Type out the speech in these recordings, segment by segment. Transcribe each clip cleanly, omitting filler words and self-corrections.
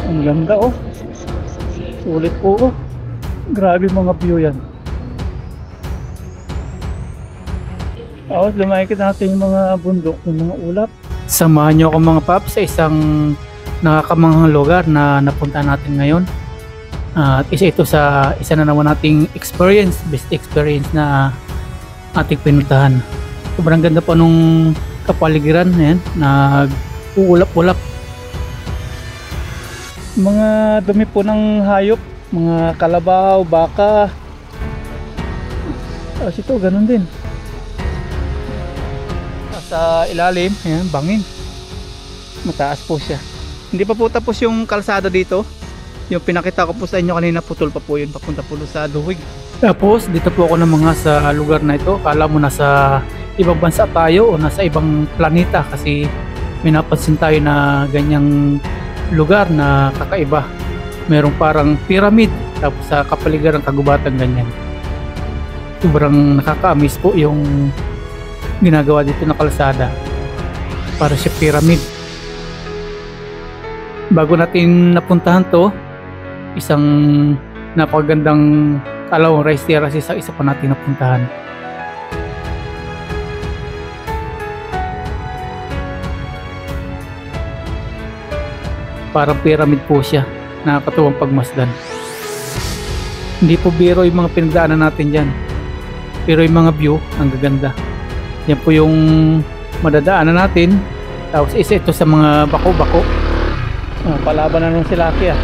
Ang ganda oh. Sulit po oh. Grabe mga view yan. Lumakit natin yung mga bundok, yung mga ulap. Samahan nyo ako mga paps sa isang nakakamanghang lugar na napunta natin ngayon. At isa na naman nating best experience na ating pinuntahan. Sobrang ganda pa nung kapaligiran, ayan, nag-uulap-ulap. Mga dumi po ng hayop, mga kalabaw, baka. Ito, ganun din. Sa ilalim, ayan, bangin. Mataas po siya. Hindi pa po tapos yung kalsada dito. Yung pinakita ko po sa inyo kanina, putol pa po yun, papunta po sa Duwig. Tapos dito po ako ng mga sa lugar na ito. Kala mo nasa ibang bansa tayo o nasa ibang planeta, kasi may napansin tayo na ganyang lugar na kakaiba. Merong parang pyramid, tapos sa kapaligiran ng kagubatan ganyan. Sobrang nakaka-amaze po yung ginagawa dito na kalsada. Para siya pyramid. Bago natin napuntahan to, isang napakagandang kalawang rice terrace sa isa pa natin napuntahan. Parang pyramid po siya, nakakatuwang pagmasdan. Hindi po biro yung mga pinagdaanan natin dyan, pero yung mga view ang gaganda. Yan po yung madadaanan natin. Tapos isa ito sa mga bako-bako. Palaban na nung si Lucky ah.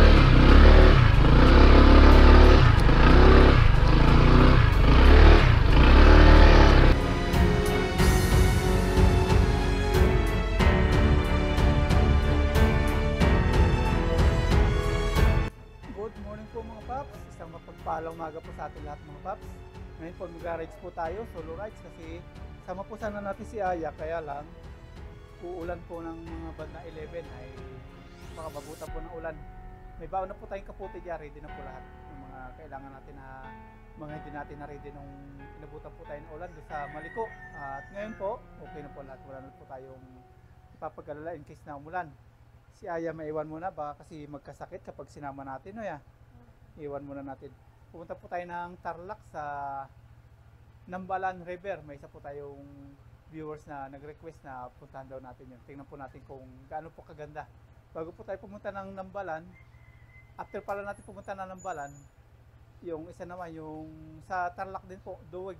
Good morning po mga paps. Isang mapagpalang umaga po sa ating lahat mga paps. Ngayon po mag-rides po tayo, solo rides, kasi sama po sana natin si Aya, kaya lang uulan po ng mga banda 11 ay baka mabuta po ng ulan. May baon na po tayong kaputi dyan, ready na po lahat ng mga kailangan natin na mga hindi natin na ready nung inabutan po tayo ng ulan doon sa Maliko. At ngayon po, okay na po lahat, wala na po tayong ipapag-alala in case na umulan. Si Aya maiwan muna, baka kasi magkasakit kapag sinama natin, no ya? Iwan muna natin. Pupunta po tayo ng Tarlac sa Nambalan River. May isa po tayong viewers na nag-request na puntahan daw natin yun. Tingnan po natin kung gaano po kaganda. Bago po tayo pumunta ng Nambalan, after pala natin pumunta ng Nambalan, yung isa naman, yung sa Tarlac din po, Duwig,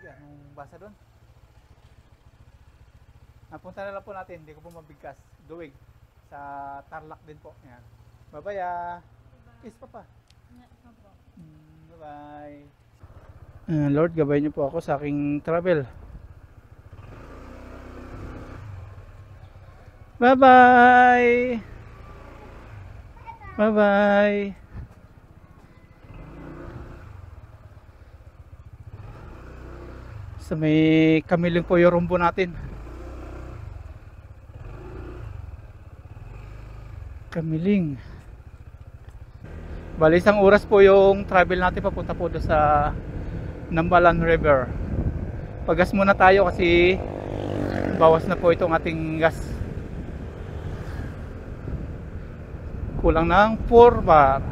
anong basa doon? Napunta na lang po natin, hindi ko po mabigkas. Duwig, sa Tarlac din po. Yan. Bye-bye. Kiss pa pa. Bye-bye. Lord, gabay niyo po ako sa aking travel. Bye-bye. Bye-bye. So may kamiling po yung rumbo natin. Kamiling. Bali isang oras po yung travel natin papunta po doon sa Nambalan River. Paggas muna tayo kasi bawas na po itong ating gas. Kulang ng 4 bar.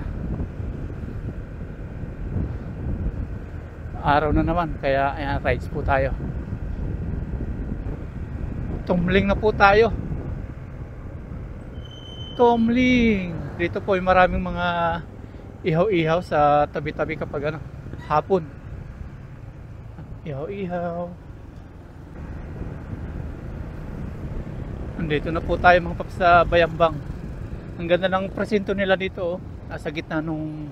Araw na naman, kaya ayan, rides po tayo. Tumbling na po tayo. Tumbling. Dito po ay maraming mga ihaw-ihaw sa tabi-tabi kapag hapon. Ihaw-ihaw. Andito na po tayo mga paps sa Bayambang. Ang ganda ng presinto nila dito, oh. Nasa gitna nung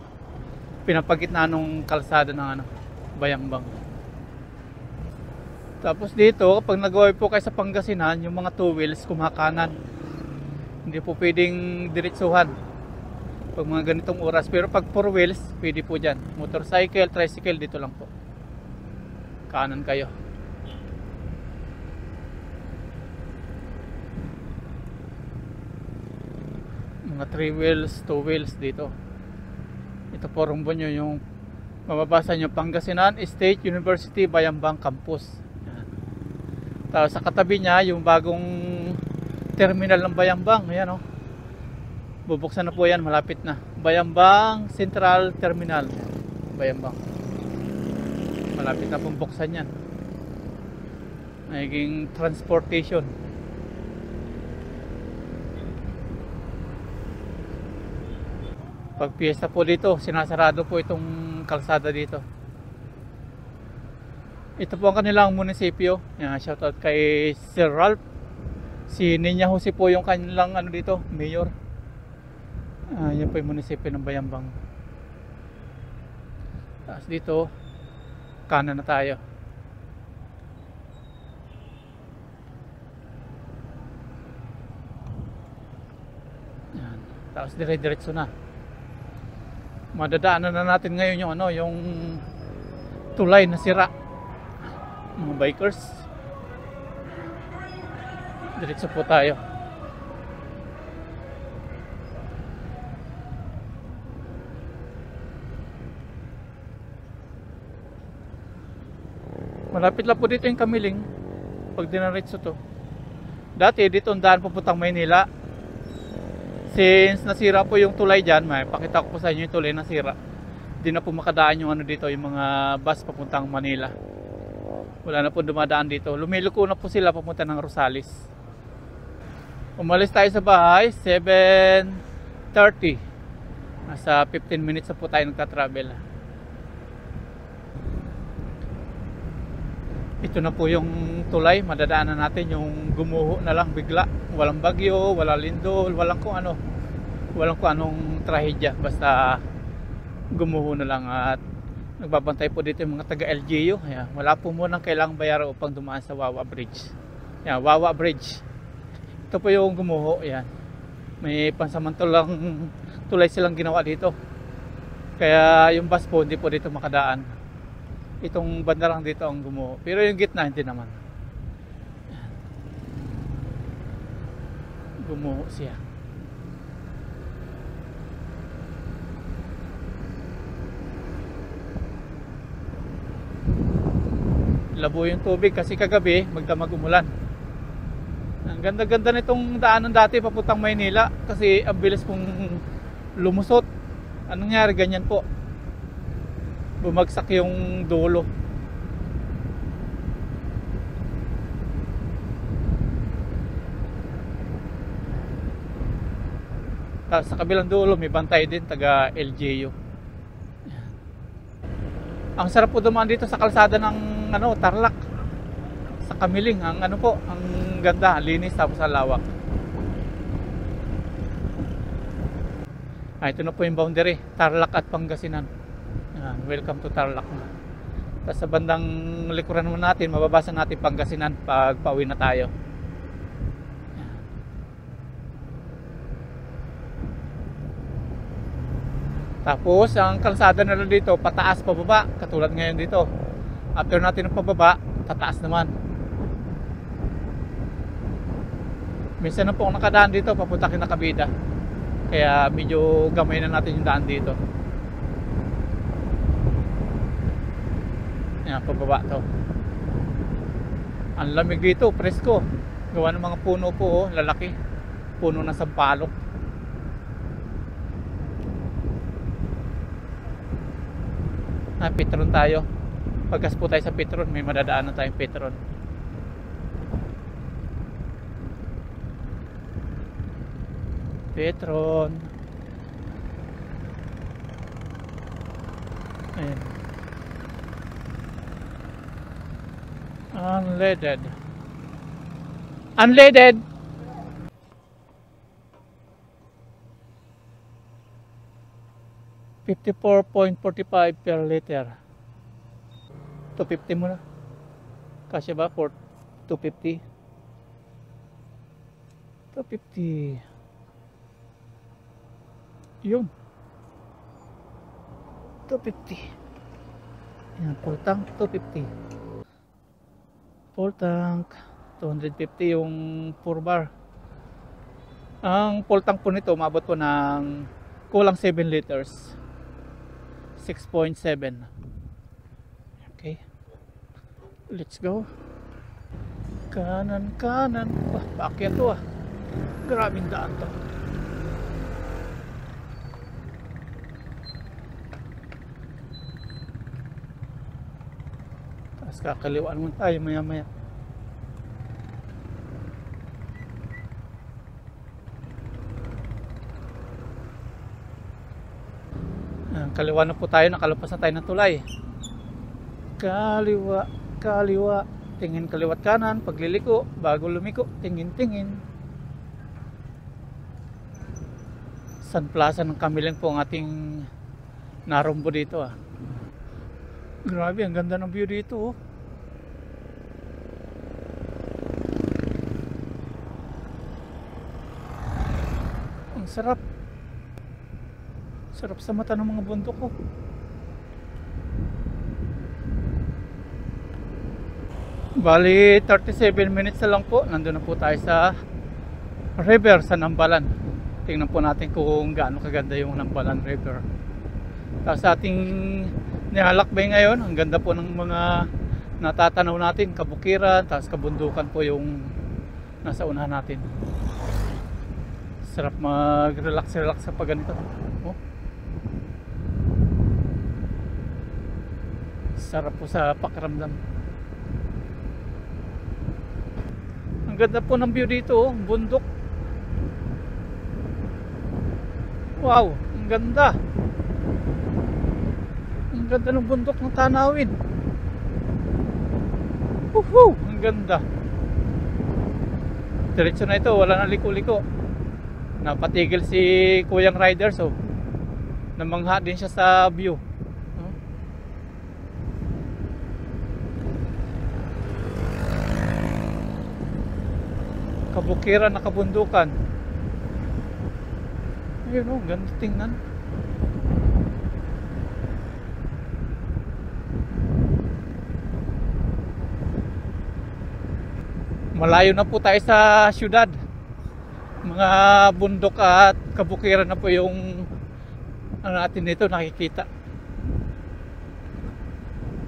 pinapagitna nung kalsada ng Bayambang. Tapos dito, kapag nag-away po kayo sa Pangasinan, yung mga two wheels kumakanan. Hindi po pwedeng diretsuhan pag mga ganitong oras. Pero pag four wheels, pwede po dyan. Motorcycle, tricycle, dito lang po. Kanan kayo. Mga 3 wheels, 2 wheels dito. Ito po rumbo nyo, yung mababasa nyo, Pangasinan State University Bayambang Campus. Yan. Tapos sa katabi nya yung bagong terminal ng Bayambang. Ayan, oh. Bubuksan na po yan, malapit na. Bayambang Central Terminal. Bayambang. Malapit na pong buksan yan. Naging transportation. Pag piyesta po dito, sinasarado po itong kalsada dito. Ito po ang kanilang munisipyo. Yan, shoutout kay Sir Ralph. Si Ninya Jose po yung kanilang ano dito, mayor. Yan po yung munisipyo ng Bayambang. Tapos dito, kanan na tayo. Yan. Tapos dire-diretso na. Madadaanan na natin ngayon yung ano, yung tulay na sira. Mga bikers. Diretso po tayo. Malapit lang po dito yung Kamiling. Pag dinaretso to. Dati dito ang daan papuntang Maynila. Since nasira po yung tulay dyan, may pakita ko po sa inyo yung tulay nasira. Hindi na po makadaan yung ano dito, yung mga bus papuntang Manila. Wala na po dumadaan dito. Lumiliko na po sila papunta ng Rosales. Umalis tayo sa bahay 7:30. Nasa 15 minutes na po tayo nagta-travel. Ito na po yung tulay, madadaanan natin yung gumuho na lang bigla. Walang bagyo, walang lindol, walang kung ano. Walang kung anong trahedya, basta gumuho na lang. At nagbabantay po dito yung mga taga LGU. Ayan, wala po munang kailangang bayaran upang dumaan sa Wawa Bridge. Ayan, Wawa Bridge. Ito po yung gumuho. Ayan. May pansamantalang tulay silang ginawa dito. Kaya yung bus po hindi po dito makadaan. Itong banda lang dito ang gumuho. Pero yung gitna hindi naman. Ayan. Gumuho siya. Labo yung tubig kasi kagabi magdamag umulan. Ang ganda-ganda nitong daanan dati papuntang Maynila kasi ang bilis pong lumusot. Anong nangyari? Ganyan po. Bumagsak yung dulo. Tapos sa kabilang dulo may bantay din taga LGU. Ang sarap po dumaan dito sa kalsada ng ano, Tarlac. Sa Kamiling, ang ano po, ang ganda, linis tapos ang lawak. Ito na po yung boundary, Tarlac at Pangasinan. Welcome to Tarlac. Tapos sa bandang likuran naman natin, mababasa natin Pangasinan pag pauwi na tayo. Tapos ang kalsada na lang dito pataas pababa, katulad ngayon dito. After natin ng pababa, tataas naman. Minsan na po akong nakadaan dito papunta kina Kabida. Kaya medyo gamay na natin yung daan dito. Yan, pababa to. Ang lamig dito, presko. Gawa ng mga puno po, lalaki. Puno ng sampalok. Petron tayo. Pagkas po tayo sa Petron, may madadaanan tayong Petron. Petron. Ayan. Unleaded. Unleaded. $54.45 per liter. 250 muna. Kasya ba for 250? 250. Yun. 250. Yan, full tank 250. Full tank 250 yung 4 bar. Ang full tank po nito umabot po ng kulang 7 liters. 6.7. Okay. Let's go. Kanan. Paakyat to ah. Grabing daan to. kakaliwaan mo tayo maya maya. Kaliwa na po tayo, nakalampas na tayo ng tulay. Kaliwa, kaliwa, tingin kaliwat kanan, pagliliko, bago lumiko, tingin-tingin. Sun Plaza ng Kamiling po ang ating narumbo dito ah. Grabe, ang ganda ng view dito oh. Ang sarap. Sarap sa mata ng mga bundok ko. Bali 37 minutes na lang po. Nandun na po tayo sa river sa Nambalan. Tingnan po natin kung gaano kaganda yung Nambalan River. Tapos ating nilalakbay ngayon, ang ganda po ng mga natatanaw natin, kabukiran, tapos kabundukan po yung nasa unahan natin. Sarap mag-relax sa pag ganito. Oh. Sarap po sa pakiramdam. Ang ganda po ng view dito, oh. Bundok. Wow, ang ganda. Ang ganda ng bundok ng tanawin. Woohoo, ang ganda. Diretso na ito, wala na liko-liko. Napatigil si Kuyang Rider, so namangha din siya sa view. Kabukiran na kabundukan. Ayun oh, ganda tingnan. Malayo na po tayo sa syudad. Mga bundok at kabukiran na po yung ano natin dito nakikita.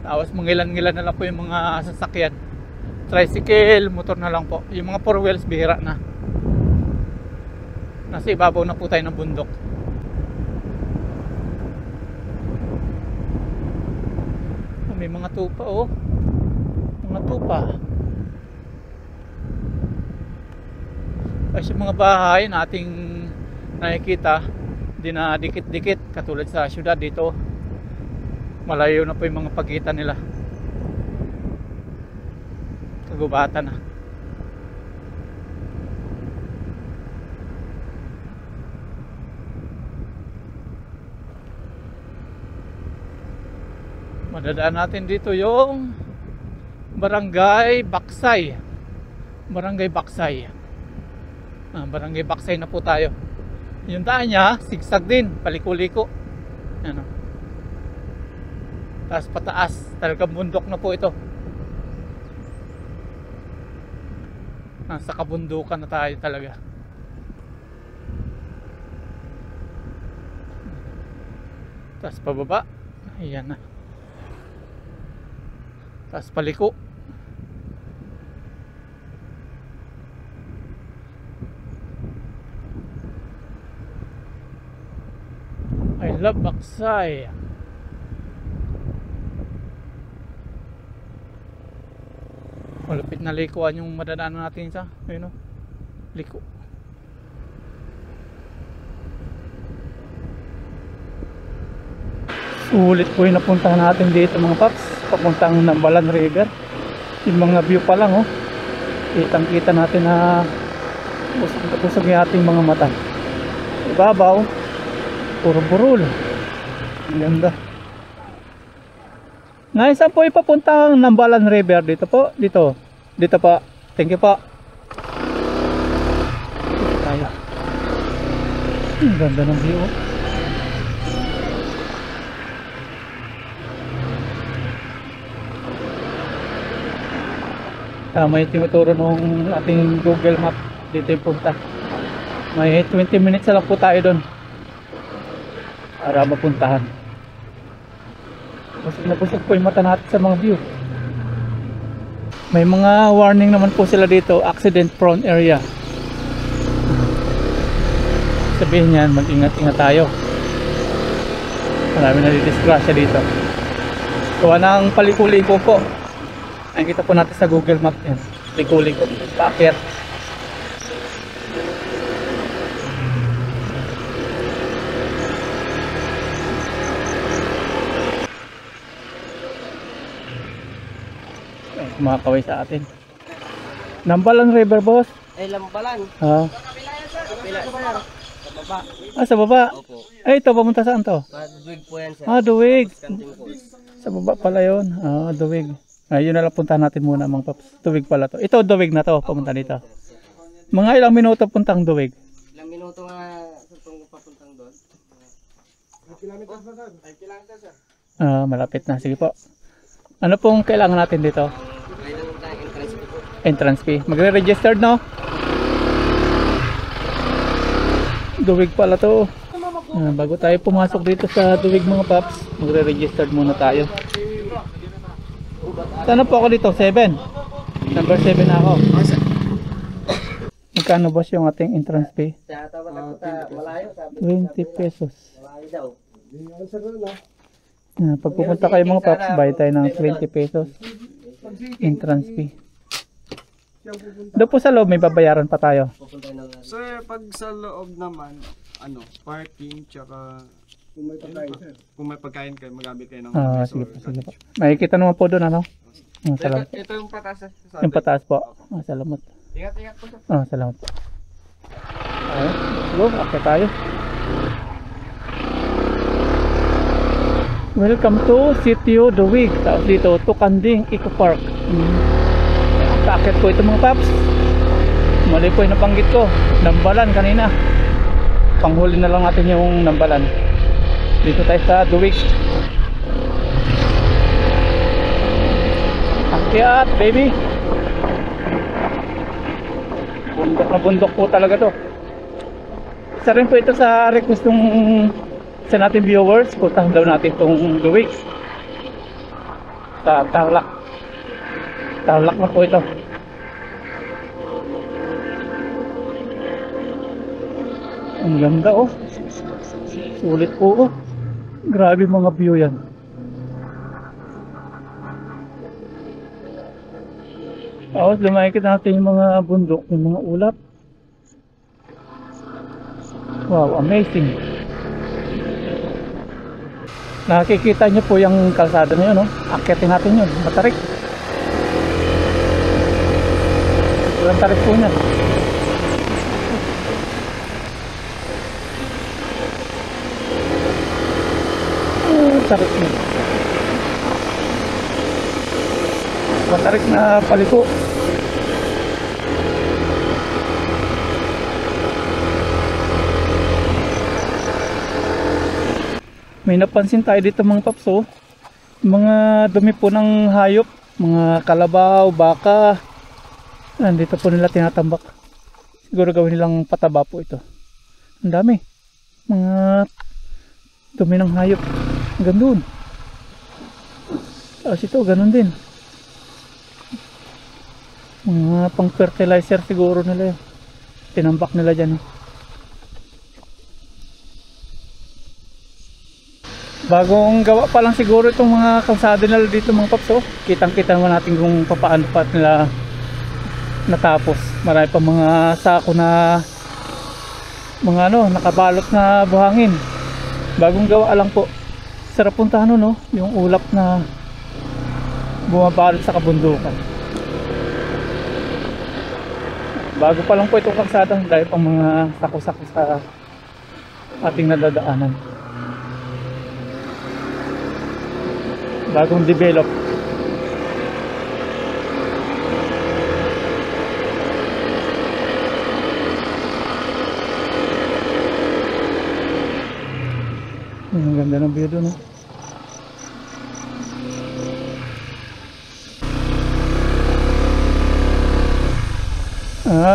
Tapos mangilan-ngilan na lang po yung mga sasakyan. Tricycle, motor na lang po. Yung mga 4 wheels bihira na. Nasa ibabaw na po tayo ng bundok. May mga tupa oh. Mga tupa. Kasi yung mga bahay na ating nakikita, hindi na dikit-dikit katulad sa syudad dito. Malayo na po yung mga pagitan nila. Kagubatan na. Madadaan natin dito yung Barangay Baksay. Barangay Baksay. Barangay Baksay na po tayo. Yung daan niya, sigsag din, paliko-liko. Ano. Tapos pataas, talagang bundok na po ito. Nasa kabundukan na tayo talaga. Tapos pababa, ayan na. Tapos paliko. I love Baksay. Malupit na likuan yung madadaanan natin sa, ayun o, liko. Sulit po yung napuntahan natin dito mga paps, papuntang Nambalan River. Yung mga view pa lang oh, kitang kita natin na busog yung ating mga mata. Ibabaw, puro burol. Ang ganda. Ngayon saan po ipapuntang Nambalan River? Dito po, dito. Dito po. Thank you po. Dito tayo. Ang ganda ng view. May tinuturo nung ating Google Map. Dito yung punta. May 20 minutes na lang po tayo doon para mapuntahan. Busog na busog po yung mata natin sa mga view. May mga warning naman po sila dito, accident prone area. Sabihin niyan, mag-ingat-ingat tayo. Marami na didisgrasya dito. Gawa ng paliko-liko po. Nakikita po natin sa Google Map yan. Liko-liko. Paakyat. Ay, kumakaway sa atin. Nambalan River, boss. Lambalan. Ah. Pila, sir. Sa baba. Ah, sa baba. Opo. Ay, ito, pamunta saan to? Duwig po yan, sir. Ah, Duwig. Canting Falls. Sa baba pala yun. Ah, Duwig. Ayun na lang puntahan natin muna mga paps. Duwig pala to. Ito, Duwig na to. Pumunta dito. Mga ilang minuto puntang Duwig. Ilang minuto nga sa itong papuntang doon? 5 kilometers na, sir. 5 kilometers, sir. Ah, malapit na. Sige po. Ano pong kailangan natin dito? Kailangan tayong entrance po. Entrance fee. Magre-registered, no? Duwig pala to. Ah, bago tayo pumasok dito sa Duwig mga paps, magre-registered muna tayo. Sana po ako dito? 7. Number 7 na ako. Magkano boss yung ating entrance fee? Sa tawag ako sa malayo, sabi 20 pesos. malayo daw. Pag pupunta kayo mga paps, bayad tayo ng 20 pesos. Entrance fee. Doon po sa loob, may babayaran pa tayo. Pupunta na lang. Sir, pag sa loob naman, parking, tsaka kung may pagkain kayo, magamit kayo ng Ah, office sige or po, sige po. Makikita naman po doon, ano? Ah, salamat. Ito yung patas sa Yung pataas po. Ah, salamat. Ingat po sir. Ah, salamat po. Ayun, go, akit tayo. Welcome to Sitio Duwig. Tapos dito, Tukanding Eco Park. Kaakit po ito mga paps. Mali po yung nabanggit ko. Nambalan kanina. Panghuli na lang natin yung nambalan. Dito tayo sa Duwig. Akyat, baby. Bundok na bundok po talaga to. Isa rin po ito sa request ng sa natin viewers. Puntahan daw natin itong Duwig sa Tarlac. Tarlac na po ito. Ang ganda oh. Sulit po oh. Grabe mga view yan. Tapos lumakit natin yung mga bundok, yung mga ulap. Wow, amazing. Nakikita nyo po yung kalsada na yun, no? Akyatin natin yun, matarik. Walang tarik po niya. Tarik niya. Matarik na paliko. May napansin tayo dito mga paps oh. Mga dumi po ng hayop, mga kalabaw, baka. Nandito po nila tinatambak. Siguro gawin nilang pataba po ito. Ang dami. Mga dumi ng hayop. Hanggang doon. Tapos ito, ganun din. Mga pang fertilizer siguro nila yun. Tinambak nila dyan. Bagong gawa pa lang siguro itong mga kalsada nila dito mga paps oh. Kitang-kita naman natin kung paano pa nila natapos. Marami pa mga sako na mga nakabalot na buhangin. Bagong gawa lang po. Sarap puntahan no, yung ulap na bumabalot sa kabundukan. Bago pa lang po itong kalsada, dahil pang mga sako-sako sa ating nadadaanan. Bagong develop. Ang ganda ng view doon.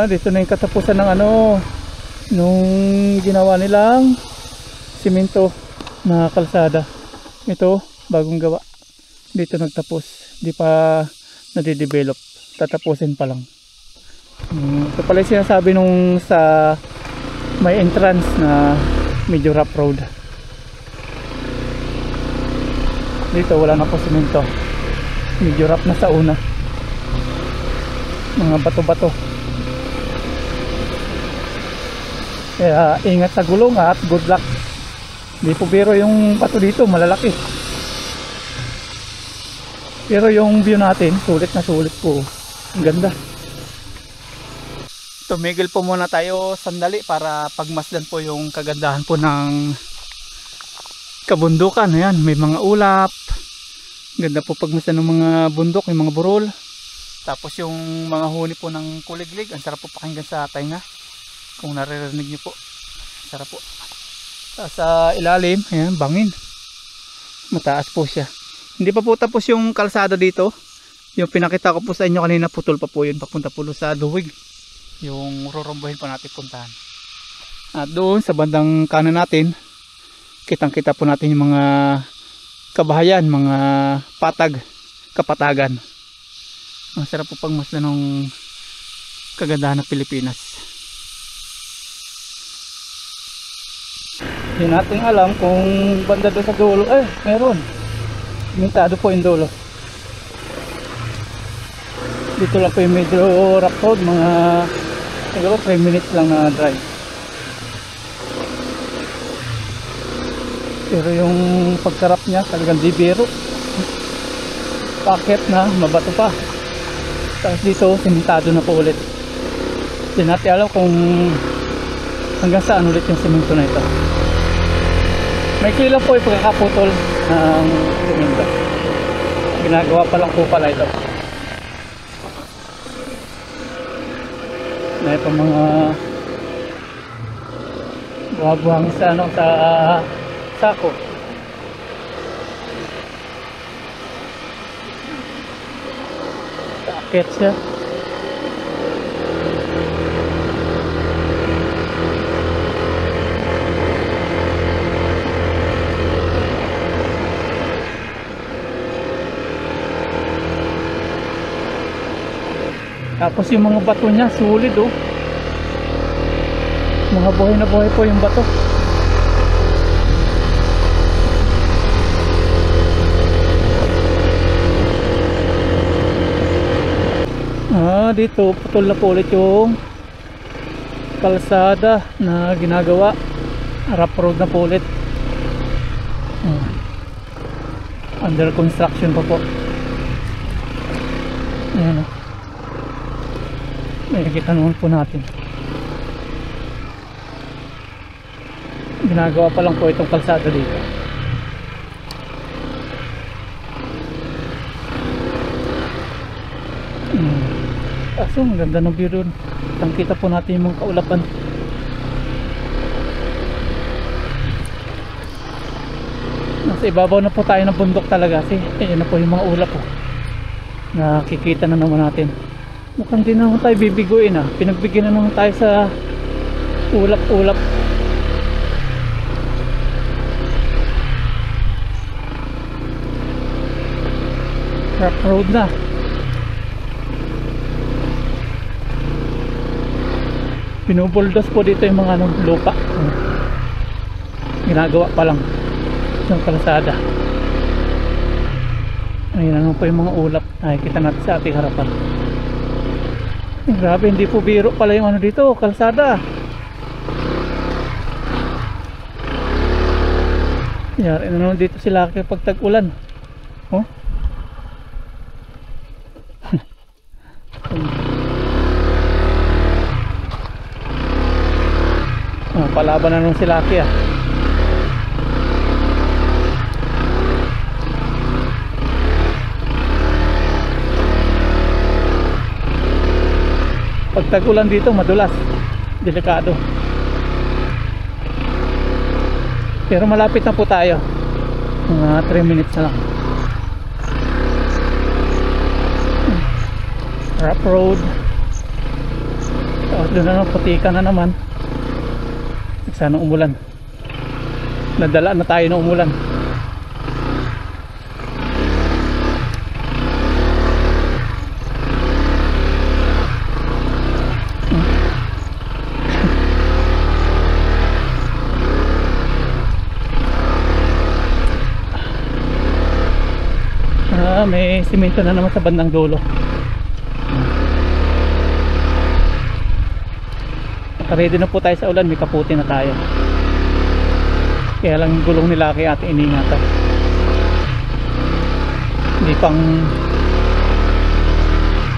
Dito na yung katapusan ng nung ginawa nilang simento na kalsada. Ito, bagong gawa. Dito nagtapos. Di pa nade-develop. Tatapusin pa lang. Ito pala yung sinasabi nung sa may entrance na medyo rough road. Dito wala na po simento. Medyo rough na sa una. mga bato-bato. Kaya ingat sa gulong at good luck. Hindi po biro yung bato dito, malalaki. Pero yung view natin, sulit na sulit po. Ang ganda. Tumigil po muna tayo sandali para pagmasdan po yung kagandahan po ng kabundukan. Ayan, may mga ulap. Ganda po pagmasdan ng mga bundok, yung mga burol. Tapos yung mga huni po ng kuliglig. Ang sarap po pakinggan sa tainga. Kung naririnig nyo po. Sarap po. Sa ilalim, ayan, bangin. Mataas po siya. Hindi pa po tapos yung kalsada dito. Yung pinakita ko po sa inyo kanina, putol pa po yun. Papunta po sa Duwig. Yung rurumbuhin pa natin puntahan. At doon sa bandang kanan natin, kitang kita po natin yung mga kabahayan, mga patag, kapatagan. Ang sarap po pagmasdan ng kagandahan ng Pilipinas. Hindi natin alam kung banda doon sa dulo. Meron. Limitado po yung dulo. Dito lang po yung medyo rough road, mga siguro 3 minutes lang na drive. Pero yung pagkarap niya talagang di biro. Paket na, mabato pa. Tapos dito simentado na po ulit. Hindi natin alam kung hanggang saan ulit yung semento na ito. May kilo po yung pagkakaputol ng semento. Ginagawa pa lang po pala ito. Na ito mga buhang sa ano, sa sako. Takit siya. Tapos yung mga bato niya sulit oh. Mga buhay na buhay po yung bato. Dito putol na po ulit yung kalsada na ginagawa. Rough road na po ulit. Under construction pa po. Ayan oh. Nakikita naman po natin. Ginagawa pa lang po itong kalsada dito. Kaso ang ganda ng view doon. Kita po natin yung mga kaulapan. Nasa ibabaw na po tayo ng bundok talaga. Kasi ayan na po yung mga ulap po. Nakikita na naman natin. Mukhang din naman tayo bibiguin ah. Pinagbigyan na naman tayo sa ulap-ulap. Rough road na. Pinubuldos po dito yung mga lupa. Ginagawa pa lang yung kalsada. Ayun naman po yung mga ulap. Nakikita natin sa ating harapan. Grabe, hindi po biro pala yung ano dito, kalsada. Yari na naman dito sila kapag tag-ulan. Oh? Palaban na naman sila kaya. Pag tag-ulan dito madulas, delikado. Pero malapit na po tayo, mga 3 minutes na lang. Rough road. Tapos doon na naman, putika na naman. Sana umulan. Nadala na tayo ng umulan. May simento na naman sa bandang dulo. Ready na po tayo sa ulan, may kaputi na tayo. Kaya lang yung gulong nila kay ating iningatan.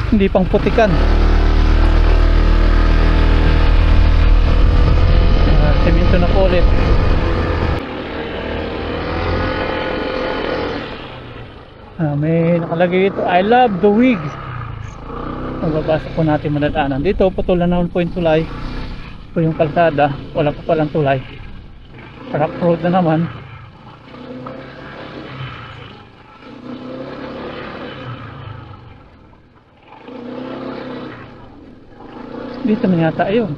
Hindi pang putikan. Semento na po ulit. May nakalagay ito, I love the wig. Mababasa po natin madadaanan. Dito putol na naman po yung tulay. Po yung kalsada, wala pa palang tulay. Rock road na naman. Dito na yata ayun.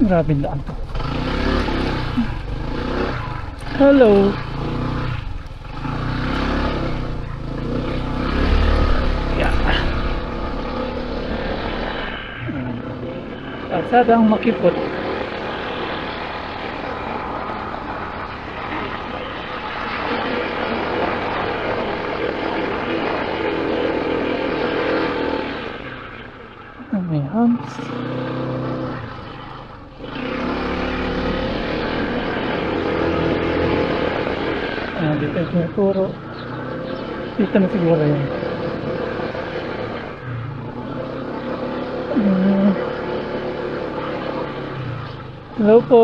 Grabe daan to. Hello. Yeah. Kalsadang makipot. May humps. Dito yung sinuturo. Dito na siguro yun. Hello po.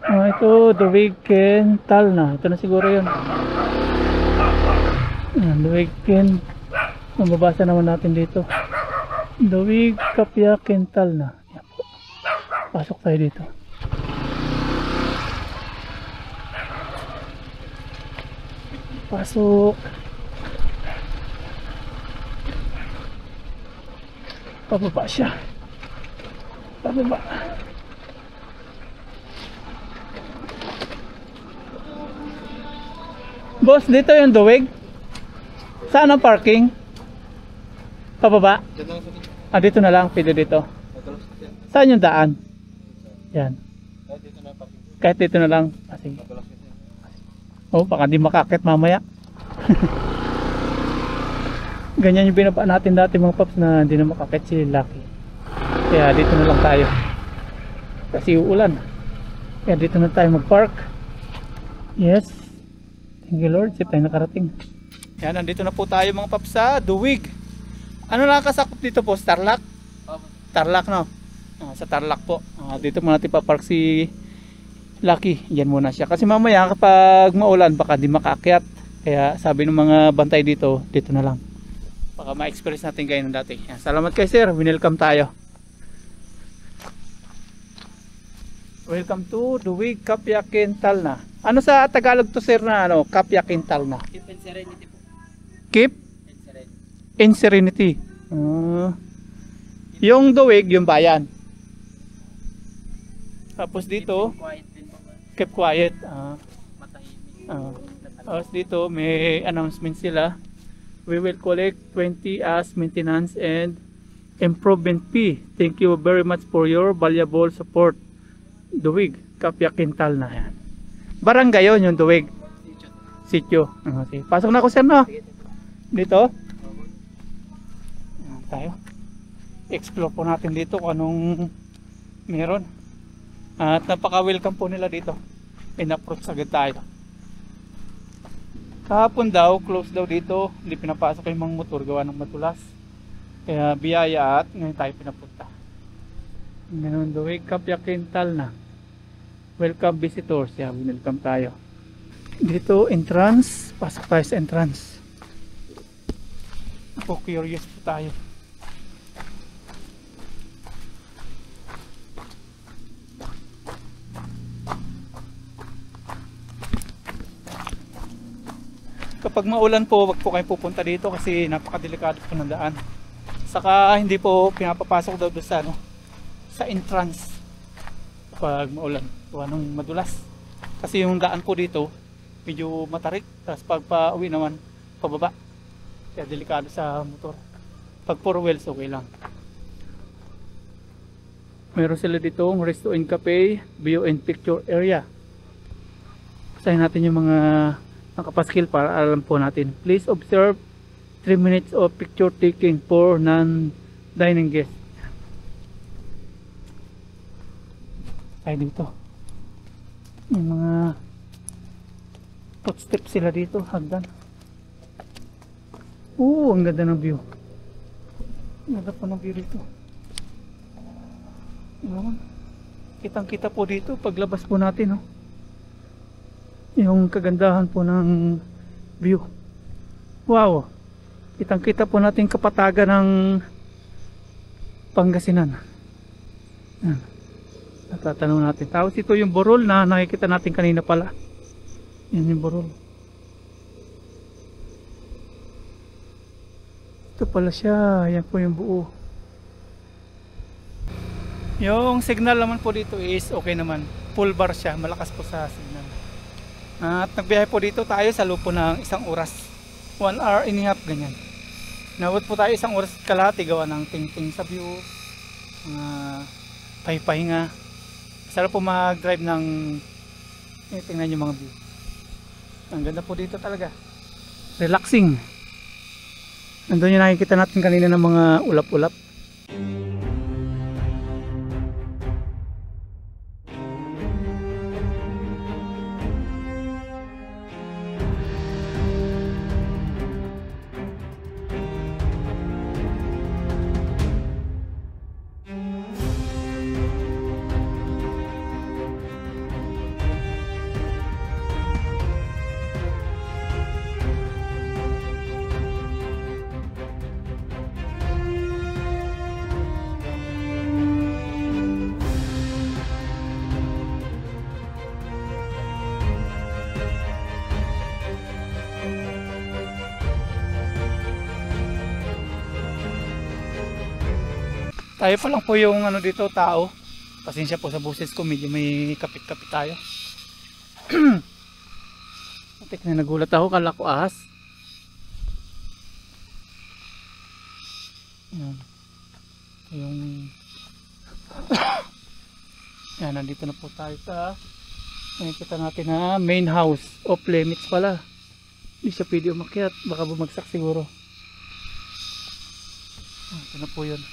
Ito, Duwig Talna. Ito na siguro yun. Duwig mababasa naman natin dito. Duwig Talna. Pasok tayo dito. Pasok. Pababa siya. Pababa. Boss, dito yung Duwig. Saan ang parking? Pababa? Dito na lang. Pwede dito. Saan yung daan? Yan. Kahit dito na lang. Sige. Oh, baka di makakit mamaya. Ganyan yung binaba natin dati mga paps na hindi na makakit si Lucky. Kaya dito na lang tayo. Kasi uulan. Kaya dito na tayo mag-park. Yes. Thank you Lord, tayo nakarating. Yan, nandito na po tayo mga paps sa Duwig. Ano nakakasakop dito po? Tarlac? Tarlac, no? Sa Tarlac po. Dito muna natin pa-park si Lucky, yan muna siya. Kasi mamaya kapag maulan baka di makaakyat. Kaya sabi ng mga bantay dito, dito na lang. Baka ma-experience natin gaya ng dati. Yan, salamat kay sir, winelcome tayo. Welcome to Duwig Kapyakin Talna. Ano sa Tagalog to sir na ano? Kapyakin Talna. Keep in serenity po. Keep? In serenity. In serenity. Yung Duwig, yung bayan. Tapos dito, Quiet din po. keep quiet. Matahimik. Tapos dito may announcement sila. We will collect 20 as maintenance and improvement fee. Thank you very much for your valuable support. Duwig, Kapyakin Talna. Yan. Barangay yun, yung Duwig. Sityo. Okay. Pasok na ako sir no? Dito. Ayan, tayo. Explore po natin dito kung anong meron. At napaka-welcome po nila dito. In-approach agad tayo. Kahapon daw, close daw dito. Hindi pinapasok yung mga motor gawa ng matulas. Kaya biyaya at ngayon tayo pinapunta. Ganun Duwig, Kapyakin Talna. Welcome visitors. Yeah, welcome tayo. Dito entrance. Pasok tayo sa entrance. Ako curious po tayo. Kapag maulan po, wag po kayo pupunta dito kasi napakadelikado po ng daan. Saka hindi po pinapapasok daw doon sa ano, sa entrance kapag maulan o anong madulas. Kasi yung daan po dito medyo matarik, tapos pag pauwi naman pababa. Kaya delikado sa motor. Pag 4 wheels okay lang. Meron sila dito ng Resto and Cafe, View and Picture Area. Basahin natin yung mga nakapaskil para alam po natin. Please observe 3 minutes of picture taking for non-dining guests. Ay dito. May mga footsteps sila dito, hagdan. Ang ganda ng view. Ang ganda po ng view dito. Kitang kita po dito paglabas po natin, no? Yung kagandahan po ng view. Wow! Kitang kita po natin kapatagan ng Pangasinan. Yan. Natatanong natin. Tapos ito yung burol na nakikita natin kanina pala. Yan yung burol. Ito pala siya. Yan po yung buo. Yung signal naman po dito is okay naman. Full bar siya. Malakas po sa signal. At nagbiyahe po dito tayo sa loob po ng 1 oras. 1 hour and a half ganyan. Nawat po tayo 1 oras kalahati gawa ng ting-ting sa view. Pahipahinga. Sarap po mag-drive ng tingnan yung mga view. Ang ganda po dito talaga. Relaxing. Nandun yung nakikita natin kanina ng mga ulap-ulap. Tayo pa lang po yung dito tao. Pasensya po sa boses ko, medyo may kapit-kapit tayo. Putik na nagulat ako, kala ko ahas. Yan. Yung yan, nandito na po tayo sa nakikita natin na main house of limits pala. Hindi siya pwede umakyat, baka bumagsak siguro. Ito na po yun.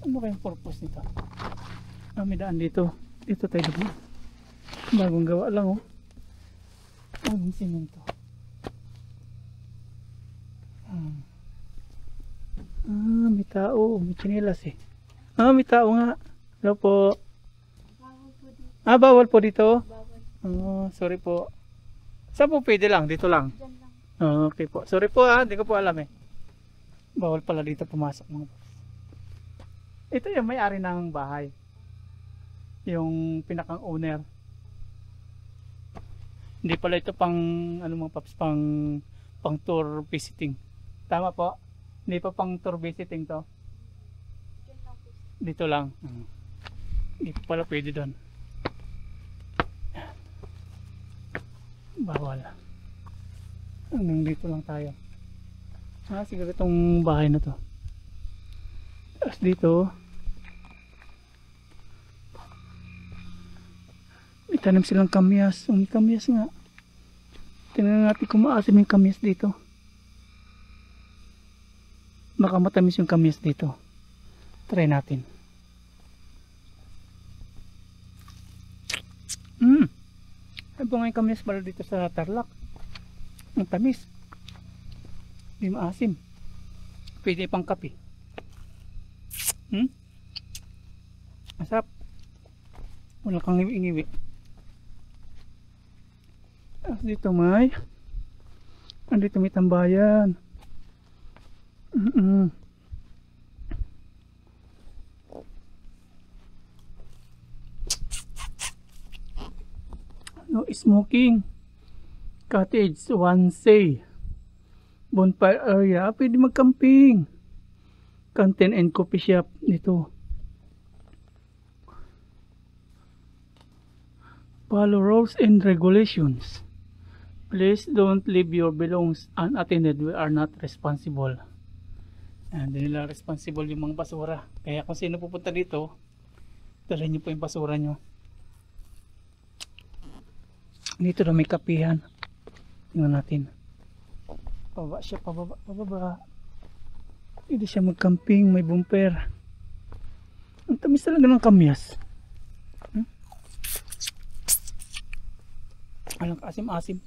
Ano kayang purpose nito? May daan dito. Dito tayo dito. Bagong gawa lang, oh. Ang simento. May tao. May tsinelas eh. May tao nga. Hello po. Bawal po dito? Sorry po. Saan po pwede lang? Dito lang? Okay po. Sorry po hindi ko po alam eh. Bawal pala dito pumasok mga boss. Ito yung may-ari ng bahay. Yung pinakang owner. Hindi pala ito pang ano mga paps, pang tour visiting. Tama po? Hindi pa pang tour visiting to. Dito lang. Hindi pa pala pwede doon. Bawal. Hanggang dito lang tayo. Siguro itong bahay na to. Tapos dito may tanim silang kamyas. May kamyas nga. Tingnan natin kung maasim yung kamyas dito. Baka matamis yung kamyas dito. Try natin. Ano nga yung kamyas pala dito sa Tarlac? Ang tamis. Hindi maasim. Pwede pang kape. Masarap. Wala kang ngiwi-ngiwi. Dito andito may tambayan. No smoking. Cottage 1C. Bonfire area. Pwede mag-camping. Canteen and coffee shop dito. Follow rules and regulations. Please don't leave your belongings unattended. We are not responsible. Hindi nila responsible yung mga basura. Kaya kung sino pupunta dito, dalhin nyo po yung basura nyo. Dito na may kapihan. Tingnan natin. Pababa siya, pababa. Hindi siya mag-camping, may bumper. Ang tamis talaga ng kamyas. Alang asim-asim.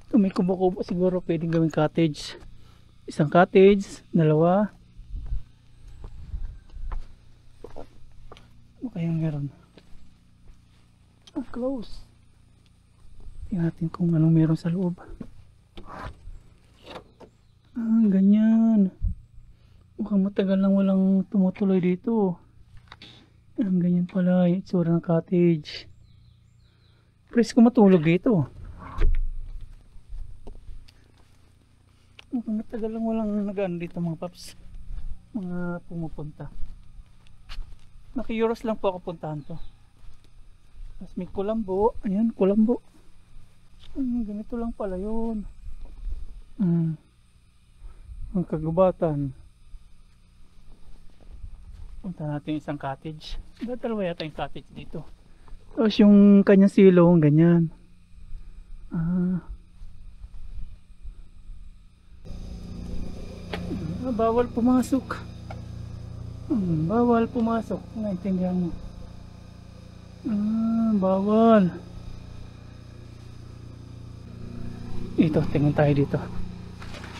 Ito may kubo-kubo siguro pwedeng gawing cottage. Isang cottage, dalawa. Ano kayang meron? Close. Tingnan natin kung anong meron sa loob. Ganyan. Mukhang matagal lang walang tumutuloy dito. Ganyan pala yung itsura ng cottage. Presko matulog dito. Mukhang matagal lang walang nagaan dito mga paps. Mga pumupunta. Naki-Euros lang po ako puntahan to. Tapos may kulambo. Ayan, kulambo. Ganito lang pala yun. Ang kagubatan. Punta natin isang cottage. Dalawa yata yung cottage dito. Tapos yung kanyang silong ganyan. Bawal pumasok. Bawal pumasok. Naintindihan mo. Bawal. Ito, tingnan tayo dito.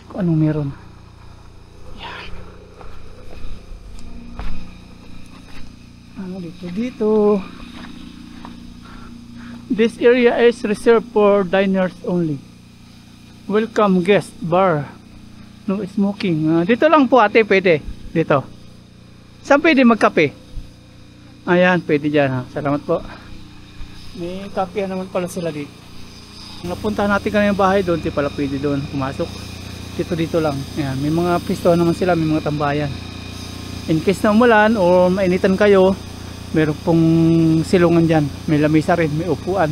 Kung anong meron. Yan. Dito. This area is reserved for diners only. Welcome guest bar. No smoking. Dito lang po ate, pwede. Dito. Saan pwede magkape? Ayan, pwede dyan. Salamat po. May kape naman pala sila dito. Napunta natin kanina yung bahay doon, di pala pwede doon pumasok. Dito lang. Ayan, may mga pisto naman sila, may mga tambayan. In case na umulan o mainitan kayo, meron pong silungan dyan. May lamisa rin, may upuan.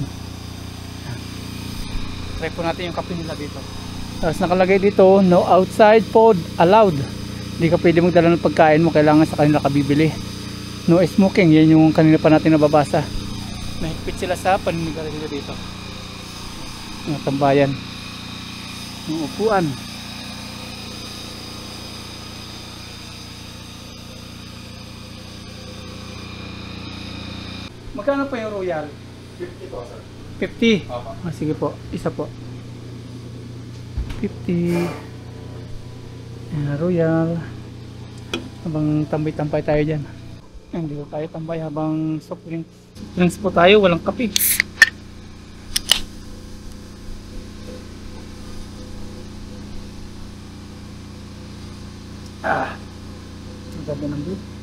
Try po natin yung kape nila dito. Tapos nakalagay dito, no outside food allowed. Hindi ka pwede magdala ng pagkain mo, kailangan sa kanila ka bibili. No smoking, yan yung kanina pa natin nababasa. Mahigpit sila sa paninigarilyo dito. Yung tambayan, yung upuan. Magkano pa yung royal? 50 po, sir. 50. Opo. Sige po, isa po. 50. Ayan, Royal. Habang tambay-tambay tayo dyan. Ayan, dito tayo tambay habang soft drinks. Drinks po tayo, walang kape. Ang ganda ng view.